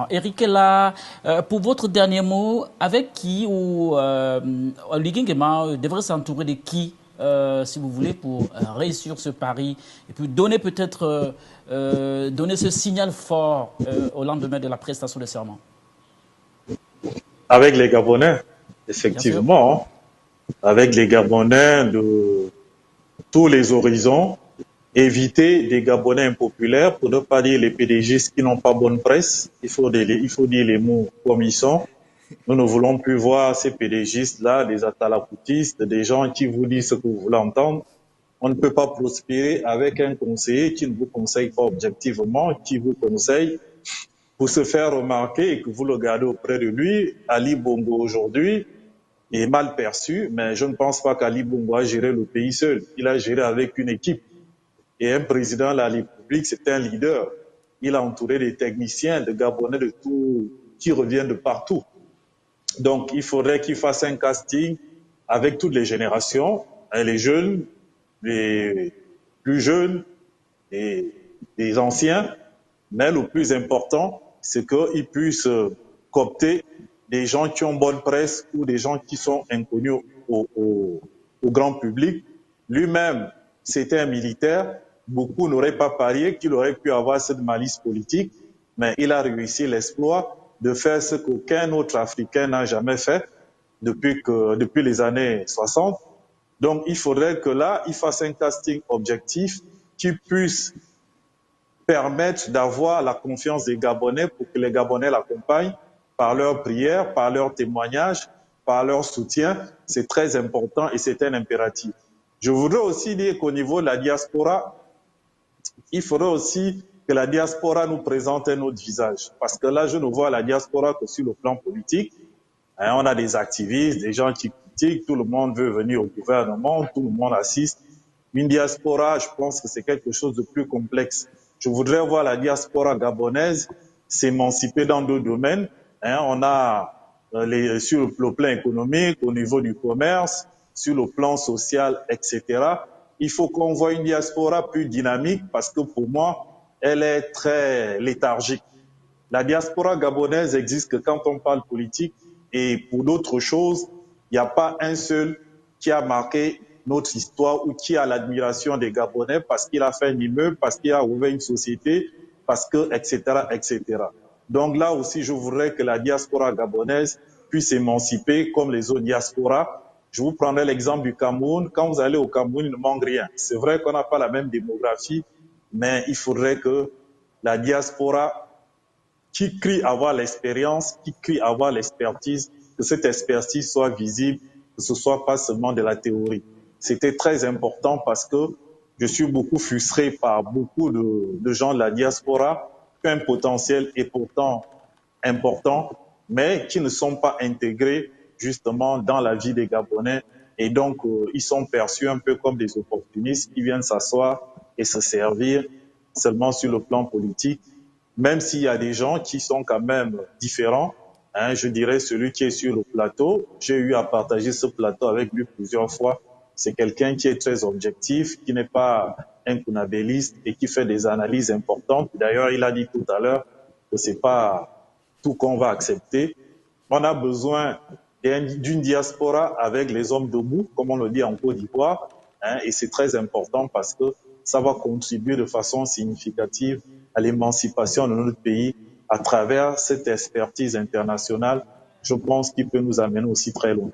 Eric est là. Pour votre dernier mot, avec qui ou Ligue Nguema devrait s'entourer de qui, si vous voulez, pour réussir ce pari et puis donner peut-être donner ce signal fort au lendemain de la prestation de serment. Avec les Gabonais, Bien sûr. effectivement, avec les Gabonais de tous les horizons, éviter des Gabonais impopulaires, pour ne pas dire les PDGistes qui n'ont pas bonne presse. Il faut dire les mots comme ils sont. Nous ne voulons plus voir ces PDGistes-là, des atalakoutistes, des gens qui vous disent ce que vous voulez entendre. On ne peut pas prospérer avec un conseiller qui ne vous conseille pas objectivement, qui vous conseille pour se faire remarquer et que vous le gardez auprès de lui. Ali Bongo aujourd'hui est mal perçu, mais je ne pense pas qu'Ali Bongo a géré le pays seul. Il a géré avec une équipe. Et un président de la République, c'est un leader. Il a entouré des techniciens, de Gabonais de tout, qui reviennent de partout. Donc, il faudrait qu'il fasse un casting avec toutes les générations, les jeunes, les plus jeunes et les anciens. Mais le plus important, c'est qu'il puisse coopter des gens qui ont bonne presse ou des gens qui sont inconnus au grand public. Lui-même, c'était un militaire. Beaucoup n'auraient pas parié qu'il aurait pu avoir cette malice politique, mais il a réussi l'exploit de faire ce qu'aucun autre Africain n'a jamais fait depuis les années 60. Donc, il faudrait que là, il fasse un casting objectif qui puisse permettre d'avoir la confiance des Gabonais pour que les Gabonais l'accompagnent par leurs prières, par leurs témoignages, par leur soutien. C'est très important et c'est un impératif. Je voudrais aussi dire qu'au niveau de la diaspora, il faudrait aussi que la diaspora nous présente un autre visage. Parce que là, je ne vois la diaspora que sur le plan politique. On a des activistes, des gens qui critiquent, tout le monde veut venir au gouvernement, tout le monde assiste. Une diaspora, je pense que c'est quelque chose de plus complexe. Je voudrais voir la diaspora gabonaise s'émanciper dans d'autres domaines. On a sur le plan économique, au niveau du commerce, sur le plan social, etc. Il faut qu'on voit une diaspora plus dynamique parce que pour moi, elle est très léthargique. La diaspora gabonaise existe que quand on parle politique et pour d'autres choses, il n'y a pas un seul qui a marqué notre histoire ou qui a l'admiration des Gabonais parce qu'il a fait un immeuble, parce qu'il a ouvert une société, parce que, etc., etc. Donc là aussi, je voudrais que la diaspora gabonaise puisse s'émanciper comme les autres diasporas. Je vous prendrai l'exemple du Cameroun. Quand vous allez au Cameroun, il ne manque rien. C'est vrai qu'on n'a pas la même démographie, mais il faudrait que la diaspora qui crie avoir l'expérience, qui crie avoir l'expertise, que cette expertise soit visible, que ce soit pas seulement de la théorie. C'était très important parce que je suis beaucoup frustré par beaucoup de gens de la diaspora qui ont un potentiel et pourtant important, mais qui ne sont pas intégrés justement dans la vie des Gabonais. Et donc, ils sont perçus un peu comme des opportunistes qui viennent s'asseoir et se servir seulement sur le plan politique, même s'il y a des gens qui sont quand même différents. Je dirais celui qui est sur le plateau, j'ai eu à partager ce plateau avec lui plusieurs fois. C'est quelqu'un qui est très objectif, qui n'est pas un kunabéliste et qui fait des analyses importantes. D'ailleurs, il a dit tout à l'heure que c'est pas tout qu'on va accepter. On a besoin d'une diaspora avec les hommes debout, comme on le dit en Côte d'Ivoire, et c'est très important parce que ça va contribuer de façon significative à l'émancipation de notre pays à travers cette expertise internationale, je pense qu'il peut nous amener aussi très loin.